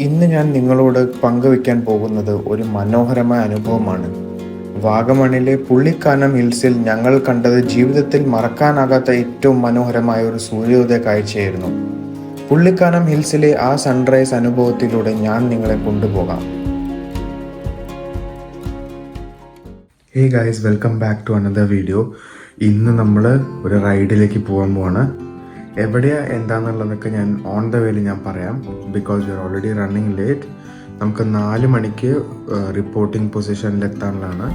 ഇന്ന് ഞാൻ നിങ്ങളോട് പങ്കുവയ്ക്കാൻ പോകുന്നത് ഒരു മനോഹരമായ അനുഭവമാണ്. വാഗമണിലെ പുള്ളിക്കാനം ഹിൽസിൽ ഞങ്ങൾ കണ്ടത് ജീവിതത്തിൽ മറക്കാനാകാത്ത ഏറ്റവും മനോഹരമായ ഒരു സൂര്യോദയ കാഴ്ചയായിരുന്നു. പുള്ളിക്കാനം ഹിൽസിലെ ആ സൺറൈസ് അനുഭവത്തിലൂടെ ഞാൻ നിങ്ങളെ കൊണ്ടുപോകാം. Hey guys, welcome back to another video. ഇന്ന് നമ്മൾ ഒരു റൈഡിലേക്ക് പോകാൻ പോവാണ്. എവിടെയാ എന്താണെന്നുള്ളതൊക്കെ ഞാൻ ഓൺ ദ വേയിൽ ഞാൻ പറയാം. Because you are already running late. നമുക്ക് 4 മണിക്ക് റിപ്പോർട്ടിംഗ് പൊസിഷനിൽ എത്താനുള്ളതാണ്.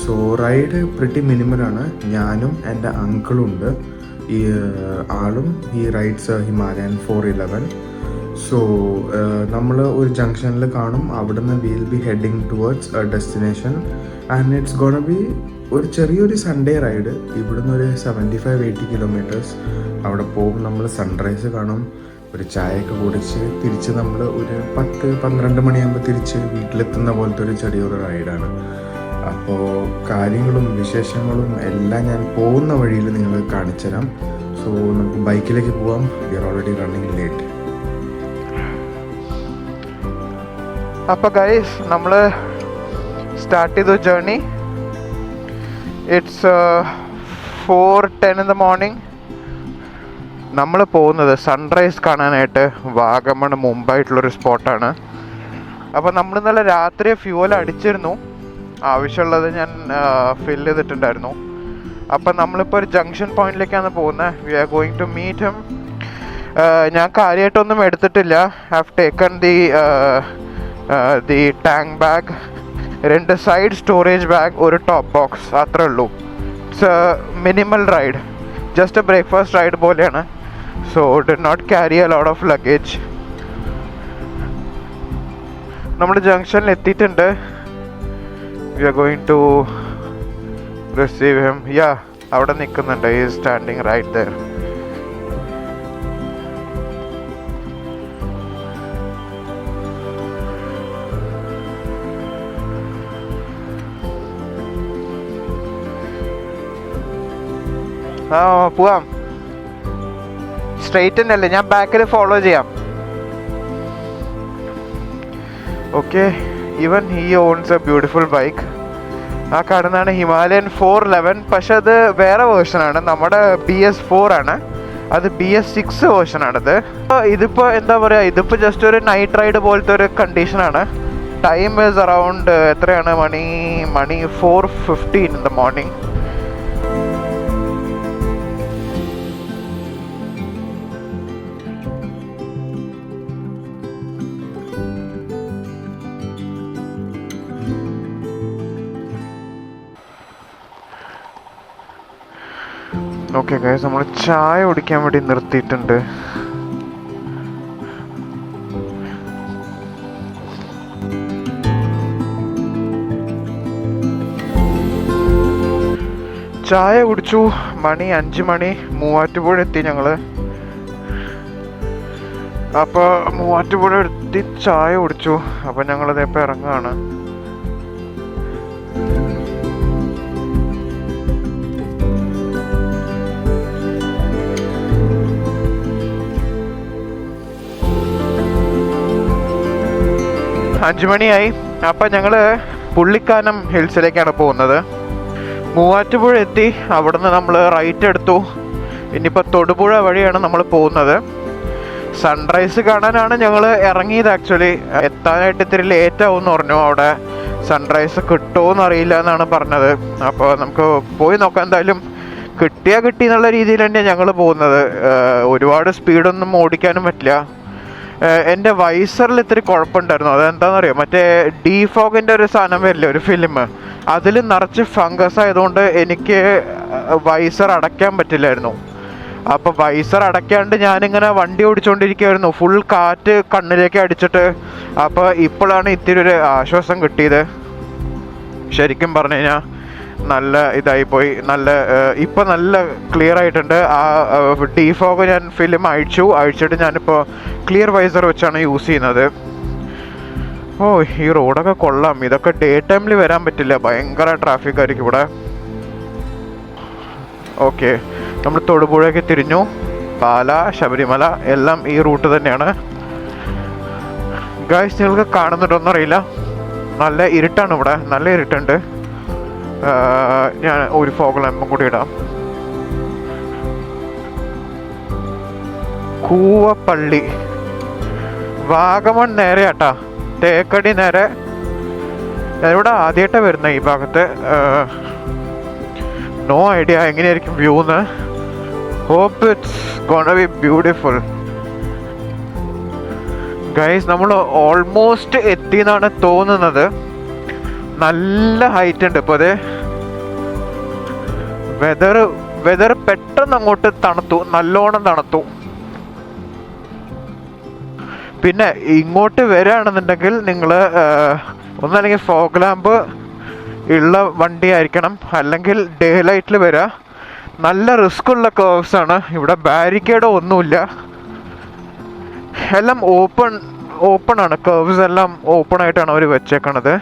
സോ റൈഡ് പ്രിറ്റി മിനിമലാണ്. ഞാനും എൻ്റെ അങ്കിളും ഉണ്ട്. ഈ ആളും ഈ റൈഡ്സ് ഹിമാലയൻ 411. സോ നമ്മൾ ഒരു ജംഗ്ഷനിൽ കാണും. അവിടുന്ന് will be heading towards A destination and it's gonna B ഒരു ചെറിയൊരു സൺഡേ റൈഡ്. ഇവിടുന്ന് ഒരു 75-80 കിലോമീറ്റേഴ്സ് അവിടെ പോകും. നമ്മൾ സൺറൈസ് കാണും, ഒരു ചായയൊക്കെ കുടിച്ച് തിരിച്ച് നമ്മൾ ഒരു 10-12 മണിയാകുമ്പോൾ തിരിച്ച് വീട്ടിലെത്തുന്ന പോലത്തെ ഒരു ചെറിയൊരു റൈഡാണ്. അപ്പോൾ കാര്യങ്ങളും വിശേഷങ്ങളും എല്ലാം ഞാൻ പോകുന്ന വഴിയിൽ നിങ്ങൾ കാണിച്ചു തരാം. സോ നമുക്ക് ബൈക്കിലേക്ക് പോവാം. We are already running late. അപ്പോൾ ഗൈസ്, നമ്മൾ സ്റ്റാർട്ട് ചെയ്തു journey. It's 4:10 in the morning. നമ്മൾ പോകുന്നത് സൺറൈസ് കാണാനായിട്ട് വാഗമൺ മുമ്പായിട്ടുള്ളൊരു സ്പോട്ടാണ്. അപ്പോൾ നമ്മൾ ഇന്നലെ രാത്രി ഫ്യൂവൽ അടിച്ചിരുന്നു. ആവശ്യമുള്ളത് ഞാൻ ഫില്ല് ചെയ്തിട്ടുണ്ടായിരുന്നു. അപ്പം നമ്മളിപ്പോൾ ഒരു ജംഗ്ഷൻ പോയിന്റിലേക്കാണ് പോകുന്നത്. We are going to meet him. ഞാൻ കാര്യമായിട്ടൊന്നും എടുത്തിട്ടില്ല. Have taken the tank bag, 2 side storage bag, ഒരു ടോപ്പ് ബോക്സ്, അത്രേ ഉള്ളൂ. It's minimal ride, just a breakfast ride പോലെയാണ്. So did not carry a lot of luggage. നമ്മൾ ജംഗ്ഷനിൽ എത്തിയിട്ടുണ്ട്. We are going to receive him. അവിടെ നിൽക്കുന്നുണ്ട്. He is standing right there. പോവാം. സ്ട്രെയിറ്റ് തന്നെയല്ലേ, ഞാൻ ബാക്കിൽ ഫോളോ ചെയ്യാം. Okay, even he owns a beautiful bike. ആ കാണുന്നതാണ് ഹിമാലയൻ 411. പക്ഷെ അത് വേറെ വേർഷനാണ്. നമ്മുടെ BS4 ആണ്. അത് BS6 വേർഷനാണിത്. ഇതിപ്പോൾ എന്താ പറയുക, ഇതിപ്പോൾ ജസ്റ്റ് ഒരു നൈറ്റ് റൈഡ് പോലത്തെ ഒരു കണ്ടീഷനാണ്. ടൈം ഈസ് അറൗണ്ട് എത്രയാണ്, മണി 4:15 in the morning. Okay guys, നമ്മൾ ചായ കുടിക്കാൻ വേണ്ടി നിർത്തിയിട്ടുണ്ട്. ചായ കുടിച്ചു. 5 മണി. മൂവാറ്റുപുഴ എത്തി ഞങ്ങൾ. അപ്പോൾ മൂവാറ്റുപുഴ എത്തി ചായ കുടിച്ചു. അപ്പോൾ ഞങ്ങളിതിപ്പോൾ ഇറങ്ങുകയാണ്. അഞ്ച് മണിയായി. അപ്പം ഞങ്ങൾ പുള്ളിക്കാനം ഹിൽസിലേക്കാണ് പോകുന്നത്. മൂവാറ്റുപുഴ എത്തി. അവിടുന്ന് നമ്മൾ റൈറ്റ് എടുത്തു. ഇനിയിപ്പോൾ തൊടുപുഴ വഴിയാണ് നമ്മൾ പോകുന്നത്. സൺറൈസ് കാണാനാണ് ഞങ്ങൾ ഇറങ്ങിയത്. ആക്ച്വലി എത്താനായിട്ട് ഇത്തിരി ലേറ്റ് ആവുമെന്ന് പറഞ്ഞു. അവിടെ സൺറൈസ് കിട്ടുമോ എന്നറിയില്ല എന്നാണ് പറഞ്ഞത്. അപ്പോൾ നമുക്ക് പോയി നോക്കാം. എന്തായാലും കിട്ടി എന്നുള്ള രീതിയിൽ തന്നെയാണ് ഞങ്ങൾ പോകുന്നത്. ഒരുപാട് സ്പീഡൊന്നും ഓടിക്കാനും പറ്റില്ല. എൻ്റെ വൈസറിൽ ഇത്തിരി കുഴപ്പമുണ്ടായിരുന്നു. അതെന്താണെന്നറിയോ, മറ്റേ ഡീഫോഗിൻ്റെ ഒരു സാധനം വരില്ലേ, ഒരു ഫിലിം, അതിൽ നിറച്ച് ഫംഗസ് ആയതുകൊണ്ട് എനിക്ക് വൈസർ അടയ്ക്കാൻ പറ്റില്ലായിരുന്നു. അപ്പോൾ വൈസർ അടയ്ക്കാണ്ട് ഞാനിങ്ങനെ വണ്ടി ഓടിച്ചുകൊണ്ടിരിക്കുകയായിരുന്നു. ഫുൾ കാറ്റ് കണ്ണിലേക്ക് അടിച്ചിട്ട്. അപ്പോൾ ഇപ്പോഴാണ് ഇത്തിരി ഒരു ആശ്വാസം കിട്ടിയത്. ശരിക്കും പറഞ്ഞു കഴിഞ്ഞാൽ നല്ല ഇതായിപ്പോയി. ഇപ്പം നല്ല ക്ലിയർ ആയിട്ടുണ്ട്. ആ ഡീഫോഗ് ഞാൻ ഫിലിം അഴിച്ചിട്ട് ഞാനിപ്പോൾ ക്ലിയർ വൈസർ വെച്ചാണ് യൂസ് ചെയ്യുന്നത്. ഈ റോഡൊക്കെ കൊള്ളാം. ഇതൊക്കെ ഡേ ടൈമിൽ വരാൻ പറ്റില്ല, ഭയങ്കര ട്രാഫിക് ആയിരിക്കും ഇവിടെ. ഓക്കെ, നമ്മൾ തൊടുപുഴയ്ക്ക് തിരിഞ്ഞു. പാല, ശബരിമല എല്ലാം ഈ റൂട്ട് തന്നെയാണ്. ഗായ്സ് നിങ്ങൾക്ക് കാണുന്നുണ്ടോന്ന് അറിയില്ല, നല്ല ഇരുട്ടാണ് ഇവിടെ, നല്ല ഇരുട്ടുണ്ട്. ഞാൻ ഒരു ഫോഗ് ലാമ്പും കൂടി ഇടാം. കൂവപ്പള്ളി, വാഗമൺ നേരെ ആട്ടാ, തേക്കടി നേരെ. ഇവിടെ ആദ്യമായിട്ടാണ് വരുന്നത് ഈ ഭാഗത്ത്. നോ ഐഡിയ എങ്ങനെയായിരിക്കും വ്യൂ എന്ന്. Hope it's gonna be beautiful. Guys നമ്മൾ ഓൾമോസ്റ്റ് എത്തി എന്നാണ് തോന്നുന്നത്. നല്ല ഹൈറ്റ് ഉണ്ട് ഇപ്പോൾ. അതെ, വെതർ പെട്ടെന്ന് അങ്ങോട്ട് തണുത്തു, നല്ലോണം തണുത്തു. പിന്നെ ഇങ്ങോട്ട് വരികയാണെന്നുണ്ടെങ്കിൽ നിങ്ങൾ ഒന്നല്ലെങ്കിൽ ഫോഗ് ലാമ്പ് ഉള്ള വണ്ടി ആയിരിക്കണം, അല്ലെങ്കിൽ ഡേ ലൈറ്റിൽ വരിക. നല്ല റിസ്ക് ഉള്ള കേർവ്സ് ആണ് ഇവിടെ. ബാരിക്കേഡോ ഒന്നുമില്ല, എല്ലാം ഓപ്പൺ ആണ്. കേർവ്സ് എല്ലാം ഓപ്പൺ ആയിട്ടാണ് അവർ വെച്ചേക്കണത്.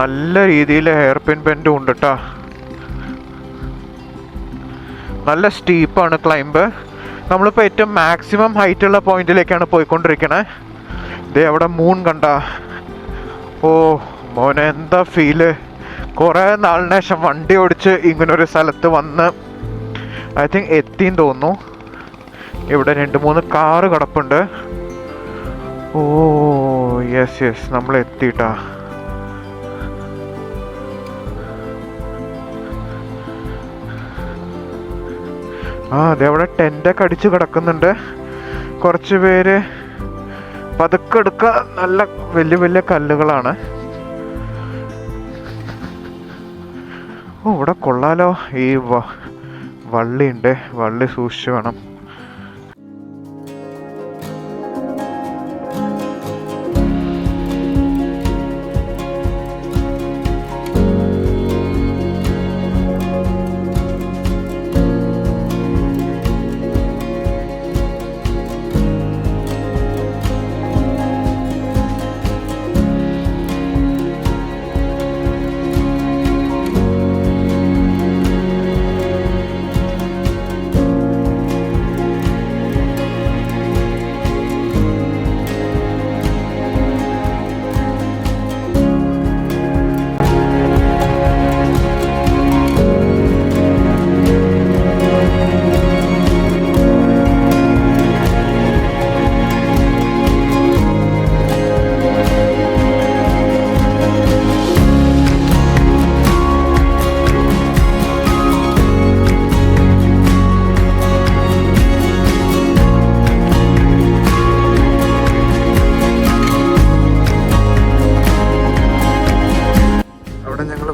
നല്ല രീതിയിൽ ഹെയർ പിൻ ബെൻഡും ഉണ്ട് കേട്ടോ. നല്ല സ്റ്റീപ്പാണ് ക്ലൈംബ്. നമ്മളിപ്പോൾ ഏറ്റവും മാക്സിമം ഹൈറ്റുള്ള പോയിന്റിലേക്കാണ് പോയിക്കൊണ്ടിരിക്കണേ. ഇതേ അവിടെ മൂൺ കണ്ട. ഓ മോനെ, എന്താ ഫീല്. കുറേ നാളിന് ശേഷം വണ്ടി ഓടിച്ച് ഇങ്ങനൊരു സ്ഥലത്ത് വന്ന് ഐ തിങ്ക് എത്തിന്ന് തോന്നുന്നു. ഇവിടെ 2-3 കാറ് കിടപ്പുണ്ട്. ഓ യെസ് നമ്മൾ എത്തിട്ടാ. അതെ, അവിടെ ടെൻ്റൊക്കെ അടിച്ച് കിടക്കുന്നുണ്ട്. കുറച്ച് പേര് പതുക്കെ എടുക്കുക. നല്ല വലിയ വലിയ കല്ലുകളാണ്. ഓ ഇവിടെ കൊള്ളാലോ. ഈ വള്ളിയുണ്ട്, വള്ളി സൂക്ഷിച്ച് വേണം.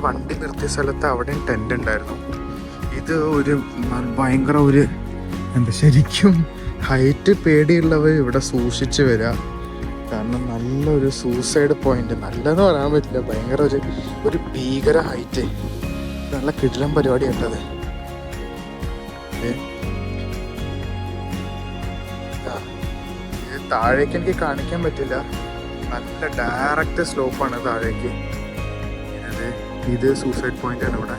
വണ്ടി നിർത്തിയ സ്ഥലത്ത് അവിടെയും ടെൻ്റ് ഉണ്ടായിരുന്നു. ഇത് ഒരു ഭയങ്കര ഒരു എന്താ, ശരിക്കും ഹൈറ്റ് പേടിയുള്ളവർ ഇവിടെ സൂക്ഷിച്ച് വരിക. കാരണം നല്ലൊരു സൂസൈഡ് പോയിന്റ്, നല്ലതെന്ന് പറയാൻ പറ്റില്ല, ഭയങ്കര ഒരു ഭീകര ഹൈറ്റ്. നല്ല കിടിലം പരിപാടി ഉണ്ടത്. ഇത് താഴേക്ക് എനിക്ക് കാണിക്കാൻ പറ്റില്ല, നല്ല ഡയറക്റ്റ് സ്ലോപ്പാണ് താഴേക്ക്. ഇത് സൂസൈഡ് പോയിന്റ് ആണ്. ഇവിടെ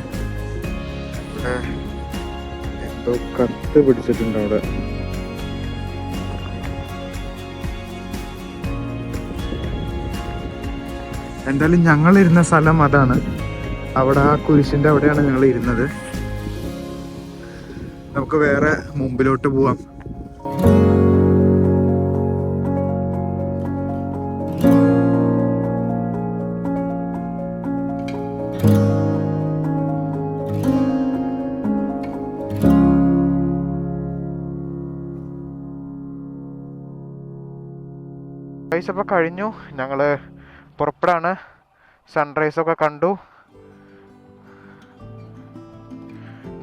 എന്തോ കത്ത് പിടിച്ചിട്ടുണ്ട് അവിടെ. എന്തായാലും ഞങ്ങൾ ഇരുന്ന സ്ഥലം അതാണ്. അവിടെ ആ കുരിശിന്റെ അവിടെയാണ് ഞങ്ങൾ ഇരുന്നത്. നമുക്ക് വേറെ മുമ്പിലോട്ട് പോവാം. അപ്പോൾ കഴിഞ്ഞു, ഞങ്ങൾ പുറപ്പെടാണ്. സൺറൈസൊക്കെ കണ്ടു.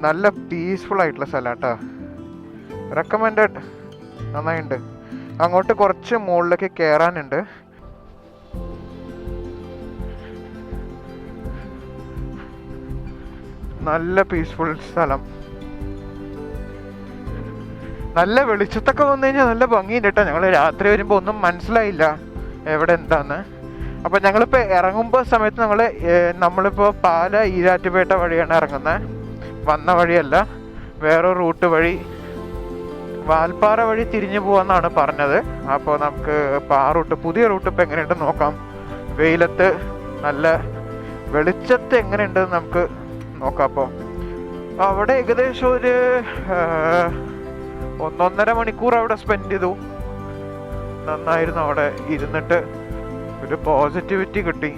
നല്ല പീസ്ഫുൾ ആയിട്ടുള്ള സ്ഥലം കേട്ടോ. റെക്കമെൻഡഡ്, നന്നായിട്ടുണ്ട്. അങ്ങോട്ട് കുറച്ച് മുകളിലേക്ക് കയറാനുണ്ട്. നല്ല പീസ്ഫുൾ സ്ഥലം. നല്ല വെളിച്ചത്തൊക്കെ വന്നു കഴിഞ്ഞാൽ നല്ല ഭംഗിയുണ്ട് കേട്ടോ. ഞങ്ങൾ രാത്രി വരുമ്പോൾ ഒന്നും മനസ്സിലായില്ല എവിടെ എന്താന്ന്. അപ്പം ഞങ്ങളിപ്പോൾ ഇറങ്ങുമ്പോൾ സമയത്ത് നമ്മളിപ്പോൾ പാല ഈരാറ്റുപേട്ട വഴിയാണ് ഇറങ്ങുന്നത്. വന്ന വഴിയല്ല, വേറൊരു റൂട്ട് വഴി വാൽപ്പാറ വഴി തിരിഞ്ഞു പോവാന്നാണ് പറഞ്ഞത്. അപ്പോൾ നമുക്ക് ഇപ്പോൾ ആ റൂട്ട്, പുതിയ റൂട്ട് ഇപ്പോൾ എങ്ങനെയുണ്ടെന്ന് നോക്കാം. വെയിലത്ത് നല്ല വെളിച്ചത്ത് എങ്ങനെയുണ്ടെന്ന് നമുക്ക് നോക്കാം. അപ്പോൾ അവിടെ ഏകദേശം ഒരു 1.5 മണിക്കൂർ അവിടെ സ്പെൻഡ് ചെയ്തു. നന്നായിരുന്നു അവിടെ ഇരുന്നിട്ട്, ഒരു പോസിറ്റിവിറ്റി കിട്ടി.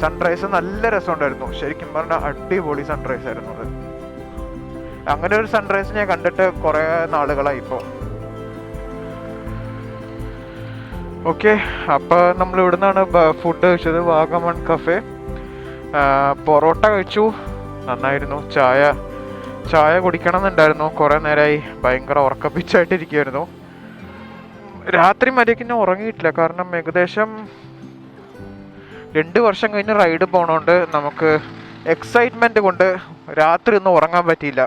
സൺറൈസ് നല്ല രസമുണ്ടായിരുന്നു, ശരിക്കും പറഞ്ഞാൽ അടിപൊളി സൺറൈസ് ആയിരുന്നു അത്. അങ്ങനെ ഒരു സൺറൈസ് ഞാൻ കണ്ടിട്ട് കുറേ നാളുകളായി ഇപ്പോൾ. ഓക്കെ, അപ്പോൾ നമ്മൾ ഇവിടെ നിന്നാണ് ഫുഡ് കഴിച്ചത്, വാഗമൺ കഫേ. പൊറോട്ട കഴിച്ചു, നന്നായിരുന്നു. ചായ കുടിക്കണം എന്നുണ്ടായിരുന്നു, കുറേ നേരമായി ഭയങ്കര ഉറക്കപ്പിച്ചായിട്ടിരിക്കുമായിരുന്നു. രാത്രി മര്യാദയ്ക്ക് ഞാൻ ഉറങ്ങിയിട്ടില്ല, കാരണം ഏകദേശം 2 വർഷം കഴിഞ്ഞ് റൈഡ് പോണോണ്ട് നമുക്ക് എക്സൈറ്റ്മെൻറ്റ് കൊണ്ട് രാത്രി ഒന്നും ഉറങ്ങാൻ പറ്റിയില്ല.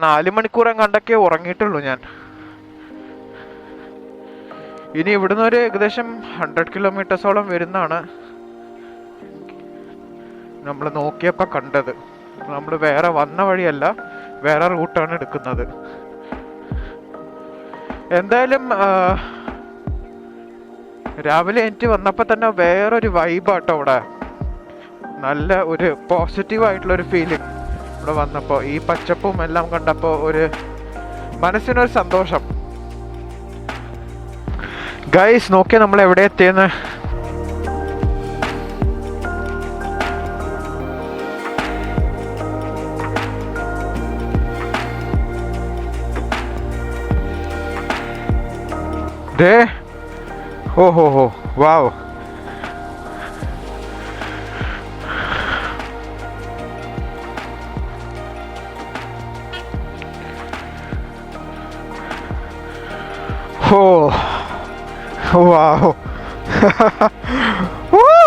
4 മണിക്കൂർ കണ്ടൊക്കെ ഉറങ്ങിയിട്ടുള്ളൂ ഞാൻ. ഇനി ഇവിടുന്ന് ഒരു ഏകദേശം 100 കിലോമീറ്റേഴ്സോളം വരുന്നതാണ് നമ്മൾ നോക്കിയപ്പോൾ കണ്ടത്. നമ്മൾ വേറെ വന്ന വഴിയല്ല, വേറെ റൂട്ടാണ് എടുക്കുന്നത്. എന്തായാലും രാവിലെ എനിക്ക് വന്നപ്പോൾ തന്നെ വേറൊരു വൈബാട്ടോ അവിടെ. നല്ല ഒരു പോസിറ്റീവായിട്ടുള്ളൊരു ഫീലിംഗ് ഇവിടെ വന്നപ്പോൾ. ഈ പച്ചപ്പും എല്ലാം കണ്ടപ്പോൾ ഒരു മനസ്സിനൊരു സന്തോഷം. ഗൈസ് നോക്കിയാൽ നമ്മൾ എവിടെ എത്തിയെന്ന്. ദേ, ഓഹോ ഹോ, വാവ്. Oh, wow. Woo!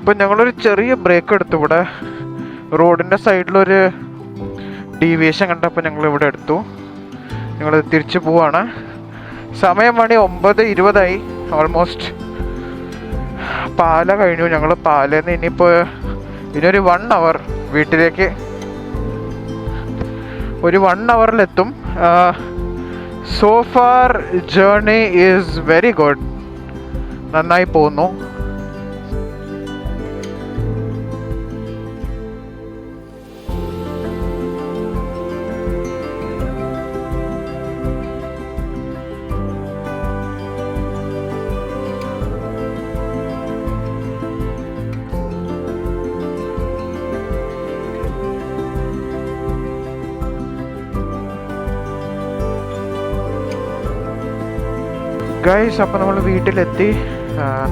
ഇപ്പം ഞങ്ങളൊരു ചെറിയ ബ്രേക്ക് എടുത്തു. ഇവിടെ റോഡിൻ്റെ സൈഡിലൊരു ഡീവിയേഷൻ കണ്ടപ്പോൾ ഞങ്ങൾ ഇവിടെ എടുത്തു. ഞങ്ങൾ തിരിച്ചു പോവാണ്. സമയം മണി 9:20 ഓൾമോസ്റ്റ്. പാല കഴിഞ്ഞു. ഞങ്ങൾ പാലയിൽ നിന്ന് ഇനിയൊരു 1 അവർ വീട്ടിലേക്ക്, ഒരു 1 അവറിലെത്തും. So far journey is very good, നന്നായി പോകുന്നു. ഗൈസ്, അപ്പോൾ നമ്മൾ വീട്ടിലെത്തി.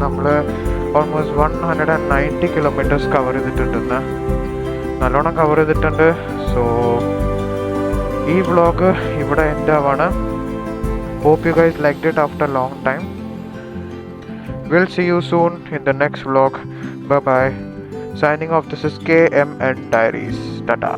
നമ്മൾ ഓൾമോസ്റ്റ് 190 കിലോമീറ്റേഴ്സ് കവർ ചെയ്തിട്ടുണ്ടെന്ന്, നല്ലോണം കവർ ചെയ്തിട്ടുണ്ട്. സോ ഈ വ്ളോഗ് ഇവിടെ എൻഡ് ആവാണ്. Hope you guys liked it after long time. Will see you soon in the next vlog. Bye bye. Signing off, this is KMN Diaries. Tata.